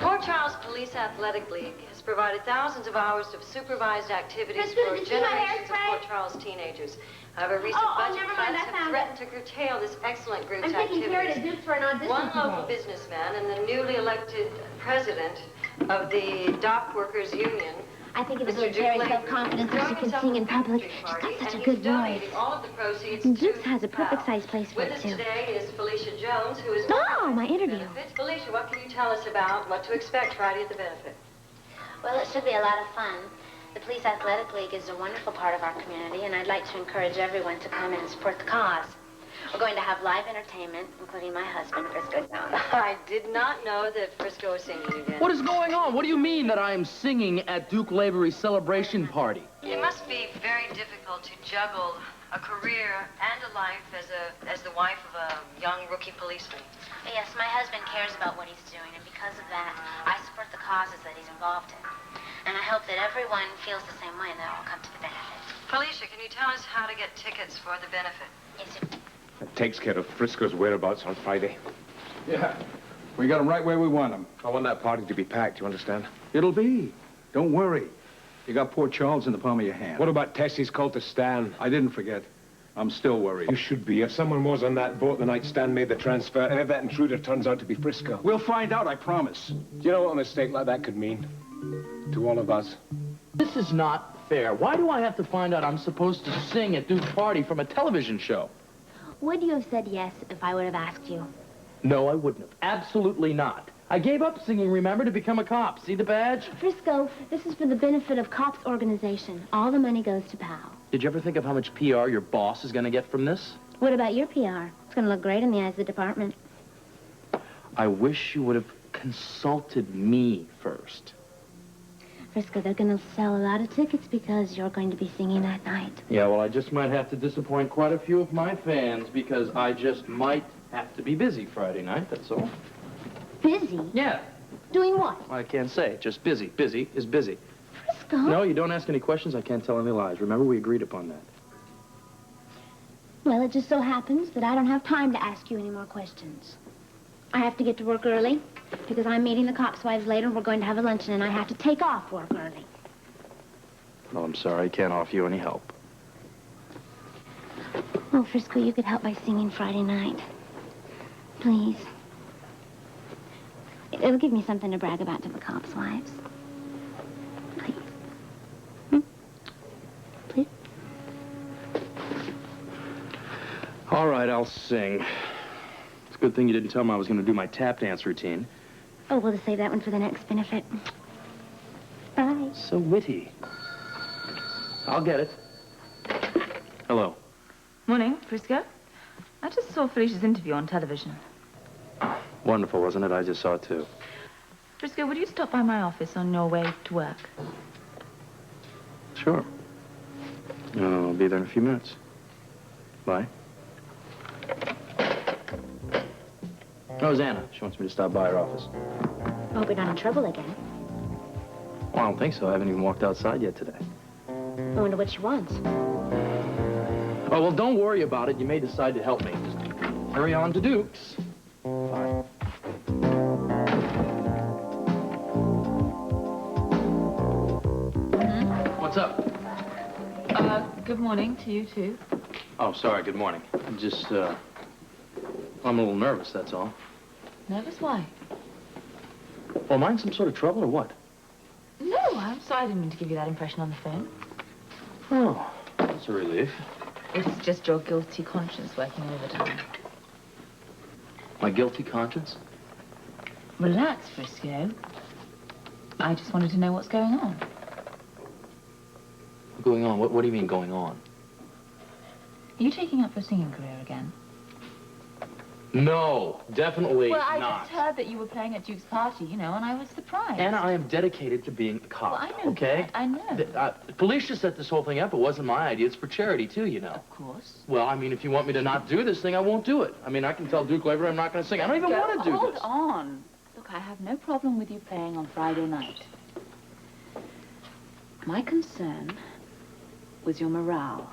Port Charles Police Athletic League has provided thousands of hours of supervised activities for generations of Port Charles teenagers. However, recent budget cuts have threatened to curtail this excellent group's activities. One local businessman and the newly elected president of the Dock Workers Union, I think it was with very self-confidence that she can sing in public. She's got such a good voice. And Duke's has a perfect-sized place for it, too. Today is Felicia Jones, who is... Oh, my interview. Felicia, what can you tell us about what to expect Friday at the benefit? Well, it should be a lot of fun. The Police Athletic League is a wonderful part of our community, and I'd like to encourage everyone to come and support the cause. We're going to have live entertainment, including my husband, Frisco Jones. I did not know that Frisco was singing again. What is going on? What do you mean that I am singing at Duke Lavery's celebration party? It must be very difficult to juggle a career and a life as the wife of a young rookie policeman. Yes, my husband cares about what he's doing, and because of that, I support the causes that he's involved in. And I hope that everyone feels the same way and they'll all come to the benefit. Felicia, can you tell us how to get tickets for the benefit? Yes, sir. That takes care of Frisco's whereabouts on Friday. Yeah, we got them right where we want them. I want that party to be packed, you understand? It'll be. Don't worry. You got Port Charles in the palm of your hand. What about Tessie's call to Stan? I didn't forget. I'm still worried. You should be. If someone was on that boat the night Stan made the transfer, and if that intruder turns out to be Frisco. We'll find out, I promise. Do you know what a mistake like that could mean? To all of us. This is not fair. Why do I have to find out I'm supposed to sing at Duke's party from a television show? Would you have said yes if I would have asked you? No, I wouldn't have. Absolutely not. I gave up singing, remember, to become a cop. See the badge? Frisco, this is for the benefit of Cops Organization. All the money goes to POW. Did you ever think of how much PR your boss is going to get from this? What about your PR? It's going to look great in the eyes of the department. I wish you would have consulted me first. Frisco, they're going to sell a lot of tickets because you're going to be singing that night. Yeah, well, I just might have to disappoint quite a few of my fans because I just might have to be busy Friday night, that's all. Busy? Yeah. Doing what? I can't say. Just busy. Busy is busy. Frisco? No, you don't ask any questions. I can't tell any lies. Remember, we agreed upon that. Well, it just so happens that I don't have time to ask you any more questions. I have to get to work early because I'm meeting the cops' wives later and we're going to have a luncheon and I have to take off work early. Well, I'm sorry. I can't offer you any help. Oh, Frisco, you could help by singing Friday night. Please. It'll give me something to brag about to the cops' wives. Please. Please? All right, I'll sing. It's a good thing you didn't tell me I was going to do my tap dance routine. Oh, we'll just save that one for the next benefit. Bye. So witty. I'll get it. Hello. Morning, Frisco. I just saw Felicia's interview on television. Wonderful, wasn't it? I just saw it, too. Frisco, would you stop by my office on your way to work? Sure. I'll be there in a few minutes. Bye. Oh, Anna. She wants me to stop by her office. I hope you're not in trouble again. Well, I don't think so. I haven't even walked outside yet today. I wonder what she wants. Oh, well, don't worry about it. You may decide to help me. Just hurry on to Duke's. Bye. What's up? Good morning to you, too. Oh, sorry. Good morning. I'm just, I'm a little nervous, that's all. Nervous? Why? Well, am I in some sort of trouble or what? No, I'm sorry I didn't mean to give you that impression on the phone. Oh, that's a relief. It's just your guilty conscience working overtime. My guilty conscience? Relax, Frisco. I just wanted to know what's going on. Going on? What do you mean, going on? Are you taking up your singing career again? No, definitely well, I not. just heard that you were playing at Duke's party, you know, and I was surprised. Anna, I am dedicated to being a cop, well, I know okay? that. I know. Felicia set this whole thing up. It wasn't my idea. It's for charity, too, you know. Of course. Well, I mean, if you want me to not do this thing, I won't do it. I mean, I can tell Duke Lavery I'm not going to sing. I don't even want to do Hold this. on. Look, I have no problem with you playing on Friday night. My concern was your morale.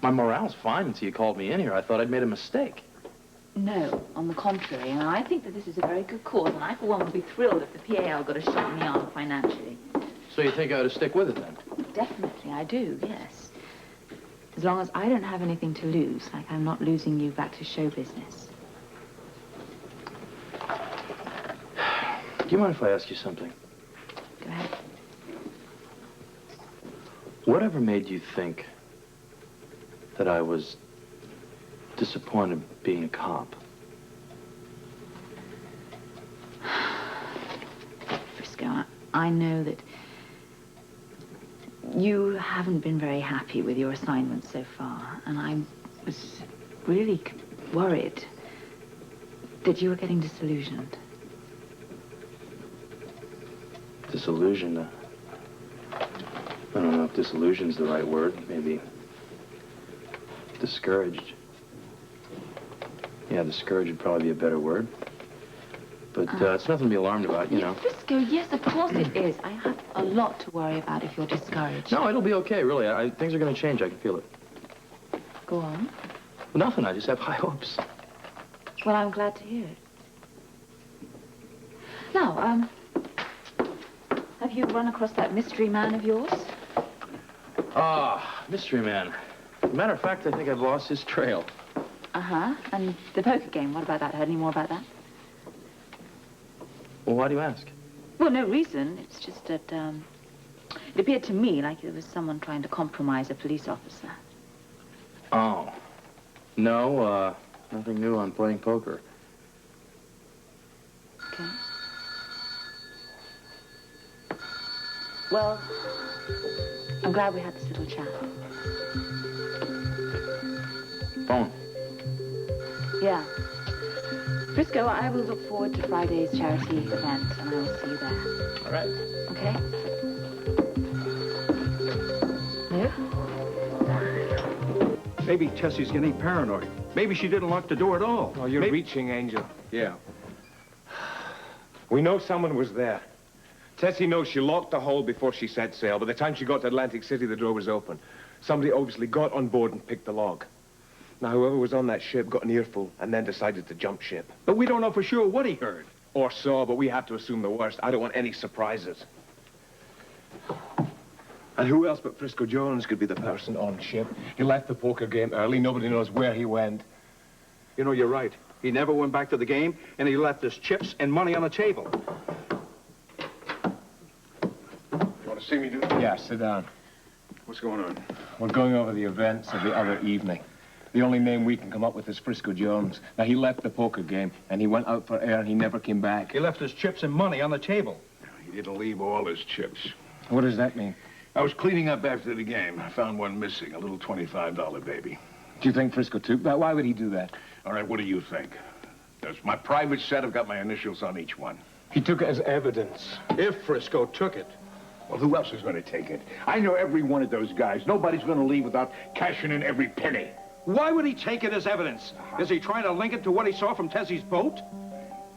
My morale's fine until you called me in here. I thought I'd made a mistake. No, on the contrary. And I think that this is a very good cause, and I, for one, would be thrilled if the PAL got a shot in the arm financially. So you think I ought to stick with it, then? Definitely, I do, yes. As long as I don't have anything to lose, like I'm not losing you back to show business. Do you mind if I ask you something? Go ahead. Whatever made you think that I was disappointed being a cop? Frisco, I know that you haven't been very happy with your assignment so far, and I was really worried that you were getting disillusioned. Disillusioned? I don't know if disillusion's the right word. Maybe discouraged. Yeah, discouraged would probably be a better word. But it's nothing to be alarmed about, you know. Frisco, yes, of course it is. I have a lot to worry about if you're discouraged. No, it'll be okay, really. Things are going to change. I can feel it. Go on. Nothing. I just have high hopes. Well, I'm glad to hear it. Now, have you run across that mystery man of yours? Ah, mystery man. As a matter of fact, I think I've lost his trail. Uh-huh. And the poker game, what about that? Heard any more about that? Well, why do you ask? Well, no reason. It's just that, it appeared to me like it was someone trying to compromise a police officer. Oh. No, nothing new on playing poker. Okay. Well, I'm glad we had this little chat. Phone. Yeah. Frisco, I will look forward to Friday's charity event, and I will see you there. All right. Okay? Yeah? Maybe Tessie's getting paranoid. Maybe she didn't lock the door at all. Oh, you're reaching, Angel. Yeah. We know someone was there. Tessie knows she locked the hole before she set sail. By the time she got to Atlantic City, the door was open. Somebody obviously got on board and picked the log. Now, whoever was on that ship got an earful and then decided to jump ship. But we don't know for sure what he heard. Or saw, but we have to assume the worst. I don't want any surprises. And who else but Frisco Jones could be the person on ship? He left the poker game early. Nobody knows where he went. You know, you're right. He never went back to the game, and he left us chips and money on the table. You want to see me do it? Yeah, sit down. What's going on? We're going over the events of the other evening. The only name we can come up with is Frisco Jones. Now, he left the poker game, and he went out for air, and he never came back. He left his chips and money on the table. He didn't leave all his chips. What does that mean? I was cleaning up after the game. I found one missing, a little $25 baby. Do you think Frisco took that? Why would he do that? All right, what do you think? There's my private set. I've got my initials on each one. He took it as evidence. If Frisco took it. Well, who else is going to take it? I know every one of those guys. Nobody's going to leave without cashing in every penny. Why would he take it as evidence? Is he trying to link it to what he saw from Tessie's boat?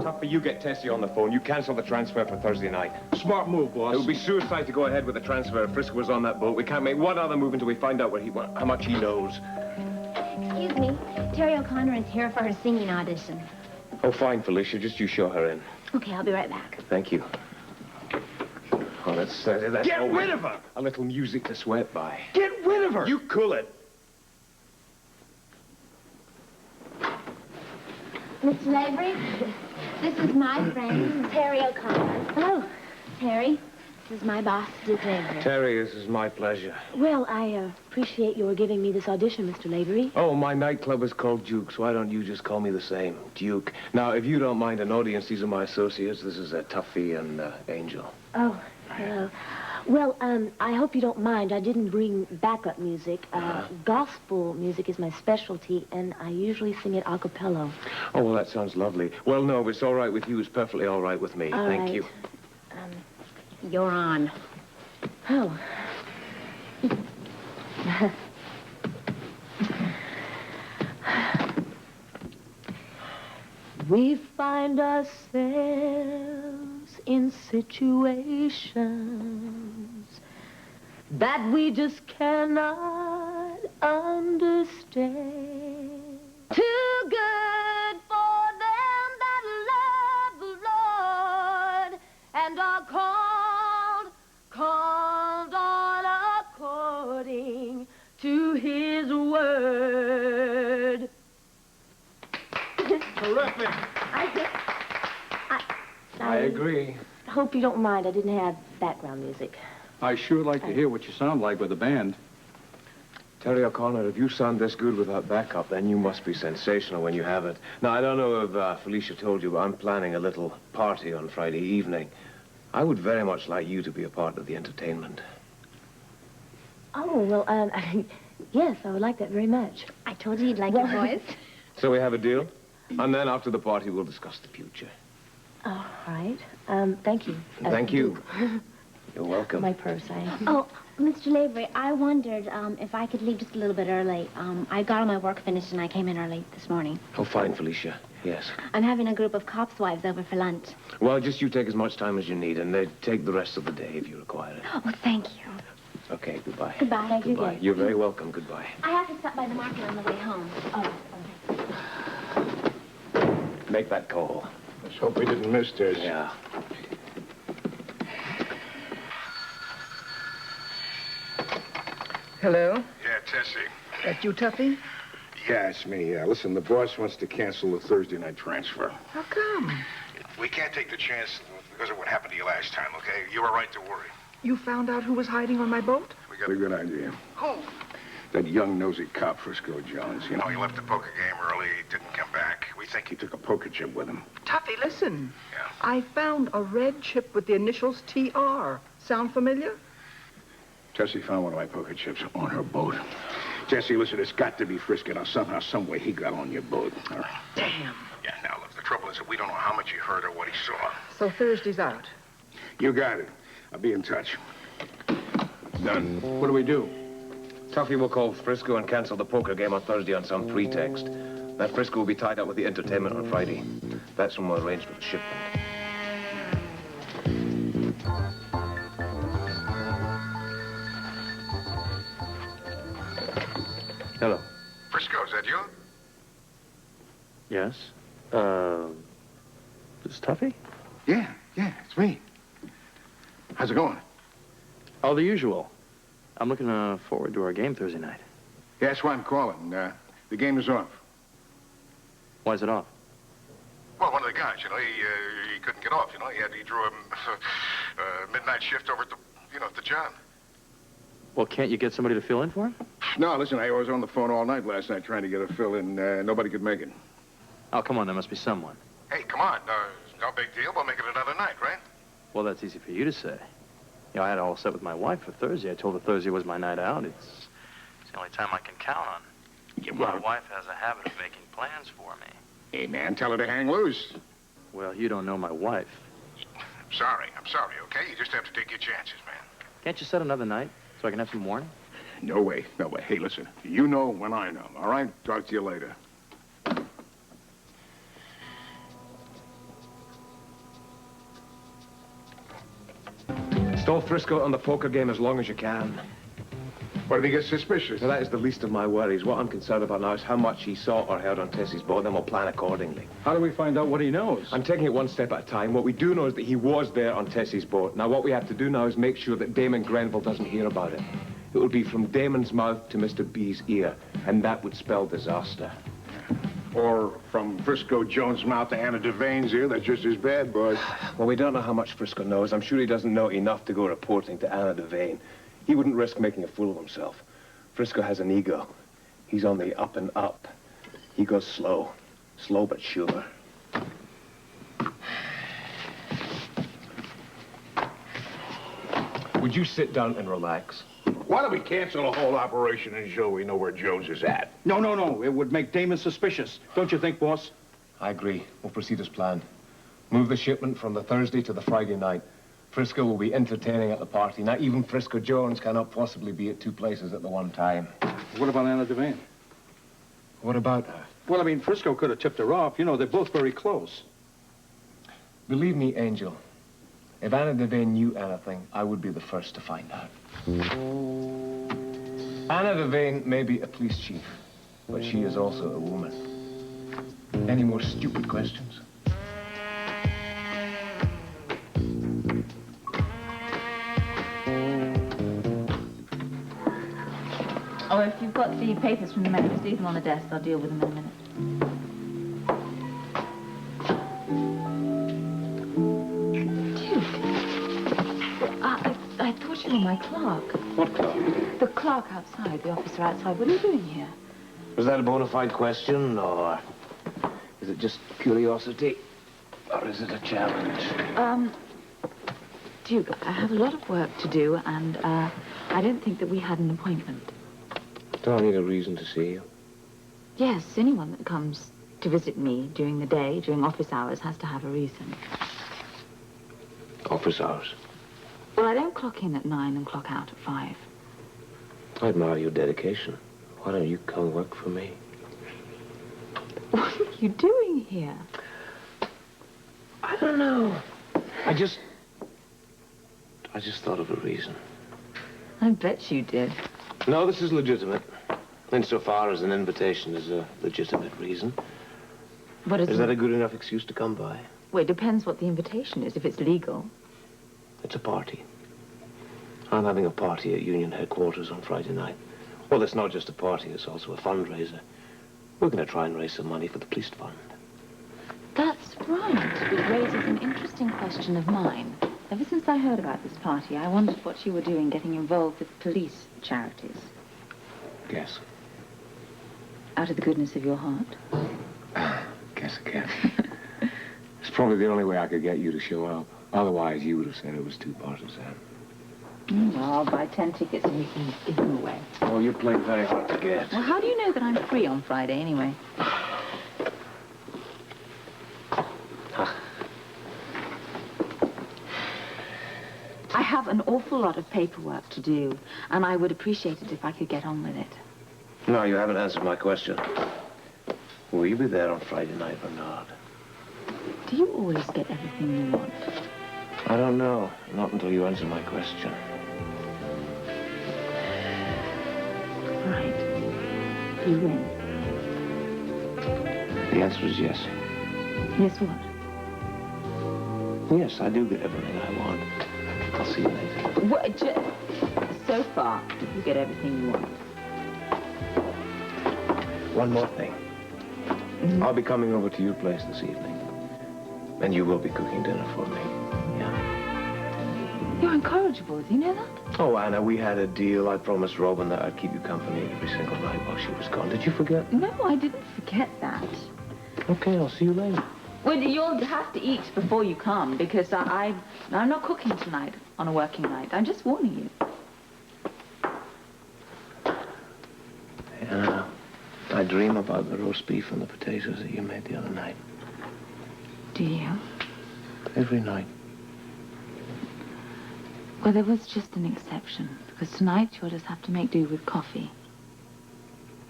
Tougher, you get Tessie on the phone. You cancel the transfer for Thursday night. Smart move, boss. It would be suicide to go ahead with the transfer if Frisco was on that boat. We can't make one other move until we find out how much he knows. Excuse me. Terry O'Connor is here for her singing audition. Oh, fine, Felicia. Just you show her in. Okay, I'll be right back. Thank you. Oh, that's Get rid of her! A little music to sweat by. Get rid of her! You cool it. Mr. Lavery, this is my friend, Terry O'Connor. Hello, Terry. This is my boss, Duke Lavery. Terry, this is my pleasure. Well, I appreciate your giving me this audition, Mr. Lavery. Oh, my nightclub is called Duke, so why don't you just call me the same, Duke? Now, if you don't mind an audience, these are my associates. This is Tuffy and Angel. Oh, hello. Well, I hope you don't mind. I didn't bring backup music. Gospel music is my specialty, and I usually sing it a cappella. Oh, well, that sounds lovely. Well, no, if it's all right with you, it's perfectly all right with me. Thank you. You're on. Oh. We find ourselves in situations that we just cannot understand. Too good and are called on according to his word. Terrific. I agree. I hope you don't mind. I didn't have background music. I sure like to hear what you sound like with the band. Terry O'Connor, if you sound this good without backup, then you must be sensational when you have it. Now, I don't know if Felicia told you, but I'm planning a little party on Friday evening. I would very much like you to be a part of the entertainment. Oh, well, yes, I would like that very much. I told you you'd like your voice. So we have a deal? And then after the party, we'll discuss the future. All right. Thank you. Thank you. You're welcome. My purse, Oh, Mr. Lavery, I wondered if I could leave just a little bit early. I got all my work finished and I came in early this morning. Oh, fine, Felicia. Yes. I'm having a group of cops' wives over for lunch. Well, just you take as much time as you need, and take the rest of the day if you require it. Oh, thank you. Okay, goodbye. Goodbye. Thank you. Goodbye. You're very welcome. Goodbye. I have to stop by the market on the way home. Oh, okay. Make that call. Let's hope we didn't miss this. Yeah. Hello? Yeah, Tessie. That you, Tuffy? Yeah, it's me. Listen, the boss wants to cancel the Thursday night transfer. How come? We can't take the chance because of what happened to you last time, okay? You were right to worry. You found out who was hiding on my boat? We got a good idea. Who? That young nosy cop, Frisco Jones. You know, he left the poker game early, didn't come back. We think he took a poker chip with him. Tuffy, listen. Yeah. I found a red chip with the initials TR. Sound familiar? Tessie found one of my poker chips on her boat. Tessie, listen, it's got to be Frisco. Now, somehow, some way, he got on your boat. All right. Damn. Yeah, now, look, the trouble is that we don't know how much he heard or what he saw. So Thursday's out. You got it. I'll be in touch. Done. What do we do? Tuffy will call Frisco and cancel the poker game on Thursday on some pretext. Then Frisco will be tied up with the entertainment on Friday. That's when we'll arrange for the shipment. Hello. Frisco, is that you? Yes? This is Tuffy? Yeah, it's me. How's it going? Oh, the usual. I'm looking forward to our game Thursday night. Yeah, that's why I'm calling. The game is off. Why is it off? Well, one of the guys, you know, he couldn't get off, you know. He drew a midnight shift over at the John. Well, can't you get somebody to fill in for him? No, listen, I was on the phone all night last night trying to get a fill in. Nobody could make it. Oh, come on, there must be someone. Hey, come on. No big deal. We'll make it another night, right? Well, that's easy for you to say. You know, I had it all set with my wife for Thursday. I told her Thursday was my night out. It's the only time I can count on. Yeah, My wife has a habit of making plans for me. Hey, man, tell her to hang loose. Well, you don't know my wife. I'm sorry, okay? You just have to take your chances, man. Can't you set another night so I can have some warning? No way. Hey, listen, you know when I know, all right? Talk to you later. Stall Frisco on the poker game as long as you can. What if he gets suspicious? Now, that is the least of my worries. What I'm concerned about now is how much he saw or heard on Tessie's boat, then we'll plan accordingly. How do we find out what he knows? I'm taking it one step at a time. What we do know is that he was there on Tessie's boat. Now, what we have to do now is make sure that Damon Grenville doesn't hear about it. It will be from Damon's mouth to Mr. B's ear, and that would spell disaster. Or from Frisco Jones' mouth to Anna Devane's ear. That's just as bad, boys. Well, we don't know how much Frisco knows. I'm sure he doesn't know enough to go reporting to Anna Devane. He wouldn't risk making a fool of himself. Frisco has an ego. He's on the up and up. He goes slow. Slow but sure. Would you sit down and relax? Why don't we cancel the whole operation until we know where Jones is at? No. It would make Damon suspicious. Don't you think, boss? I agree. We'll proceed as planned. Move the shipment from the Thursday to the Friday night. Frisco will be entertaining at the party. Now, even Frisco Jones cannot possibly be at two places at the one time. What about Anna Devane? What about her? Well, I mean, Frisco could have tipped her off. You know, they're both very close. Believe me, Angel, if Anna Devane knew anything, I would be the first to find out. Anna Devane may be a police chief, but she is also a woman. Any more stupid questions? Or if you've got the papers from the men, just leave them on the desk. I'll deal with them in a minute. I thought you were my clerk. What clerk? The clerk outside, the officer outside. What are you doing here? Was that a bona fide question, or is it just curiosity? Or is it a challenge? Duke, I have a lot of work to do, and I don't think that we had an appointment. Do I need a reason to see you? Yes, anyone that comes to visit me during the day, during office hours, has to have a reason. Office hours? Well, I don't clock in at 9 and clock out at 5. I admire your dedication. Why don't you come work for me? What are you doing here? I don't know. I just thought of a reason. I bet you did. No, this is legitimate. Insofar as an invitation is a legitimate reason. What is that a good enough excuse to come by? Well, it depends what the invitation is, if it's legal. It's a party. I'm having a party at Union headquarters on Friday night. Well, it's not just a party, it's also a fundraiser. We're going to try and raise some money for the police fund. That's right. It raises an interesting question of mine. Ever since I heard about this party, I wondered what you were doing getting involved with police charities. Guess. Out of the goodness of your heart? Guess again. It's probably the only way I could get you to show up. Otherwise, you would have said it was too partisan. Well, I'll buy 10 tickets and you can give them away. Oh, you're playing very hard to get. Well, how do you know that I'm free on Friday, anyway? I have an awful lot of paperwork to do, and I would appreciate it if I could get on with it. No, you haven't answered my question. Will you be there on Friday night or not? Do you always get everything you want? I don't know. Not until you answer my question. Right. You win. The answer is yes. Yes, what? Yes, I do get everything I want. I'll see you later. What, so far, you get everything you want. One more thing. Mm-hmm. I'll be coming over to your place this evening. And you will be cooking dinner for me. Yeah? You're incorrigible. Do you know that? Oh, Anna, we had a deal. I promised Robin that I'd keep you company every single night while she was gone. Did you forget? No, I didn't forget that. Okay, I'll see you later. Well, you'll have to eat before you come, because I'm not cooking tonight on a working night. I'm just warning you. Yeah, I dream about the roast beef and the potatoes that you made the other night. Do you? Every night. Well, there was just an exception, because tonight you'll just have to make do with coffee.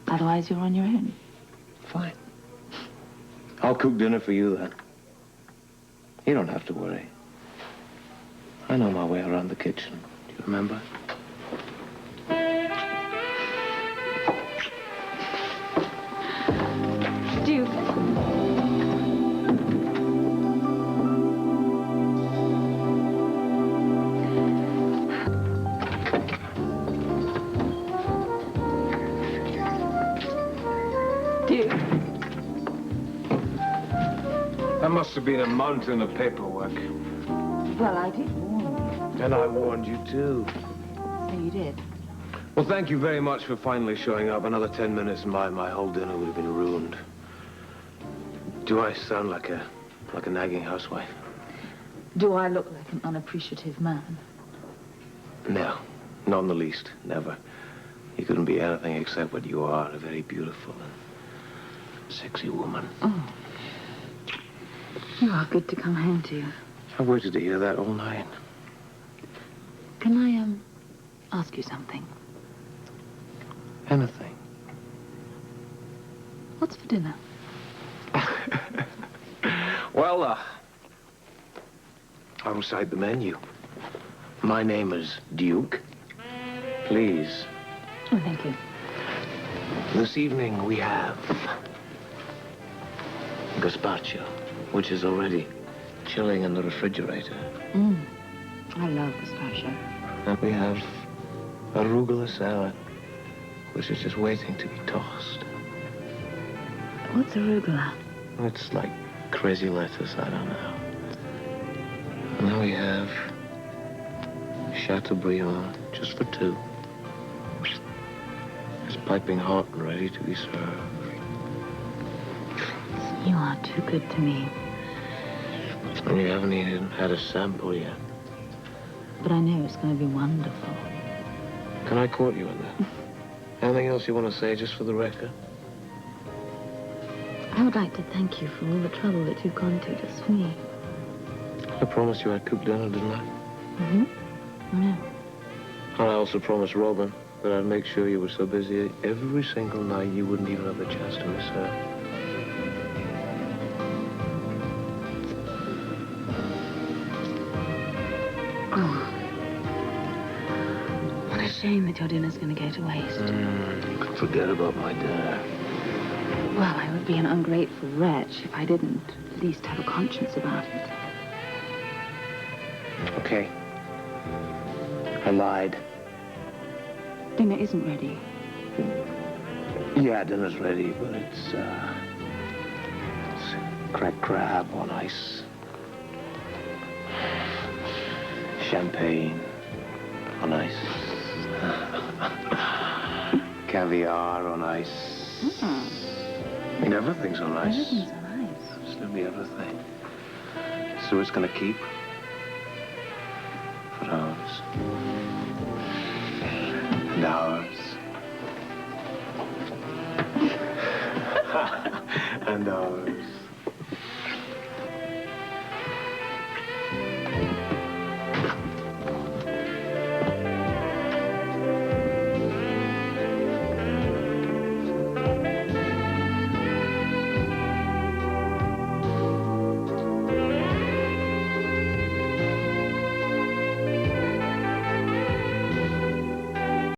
Otherwise, you're on your own. Fine. I'll cook dinner for you, then. You don't have to worry. I know my way around the kitchen. Do you remember? Duke. Duke. That must have been a mountain of paperwork. Well, I did warn you. And I warned you, too. So you did. Well, thank you very much for finally showing up. Another 10 minutes and my whole dinner would have been ruined. Do I sound like a nagging housewife? Do I look like an unappreciative man? No, not in the least. Never. You couldn't be anything except what you are, a very beautiful and sexy woman. Oh. You are good to come home to. I've waited to hear that all night. Can I, ask you something? Anything. What's for dinner? Well, I'll recite the menu. My name is Duke. Please. Oh, thank you. This evening we have gazpacho, which is already chilling in the refrigerator. I love gazpacho. And we have arugula salad, which is just waiting to be tossed. What's arugula? It's like crazy lettuce, I don't know. And then we have Chateaubriand, just for two. It's piping hot and ready to be served. You are too good to me. And you haven't even had a sample yet. But I know it's going to be wonderful. Can I court you on that? Anything else you want to say, just for the record? I would like to thank you for all the trouble that you've gone to just for me. I promised you I'd cook dinner, didn't I? Mm-hmm. Yeah. And I also promised Robin that I'd make sure you were so busy every single night you wouldn't even have the chance to miss her. Oh. What a shame that your dinner's going to go to waste. You can forget about my dinner. Well, I would be an ungrateful wretch if I didn't at least have a conscience about it. Okay. I lied. Dinner isn't ready. Yeah, dinner's ready, but it's cracked crab on ice. Champagne on ice. Caviar on ice. I mean, everything's on ice. Everything's on ice. Absolutely everything. So it's gonna keep for hours. And hours. And hours.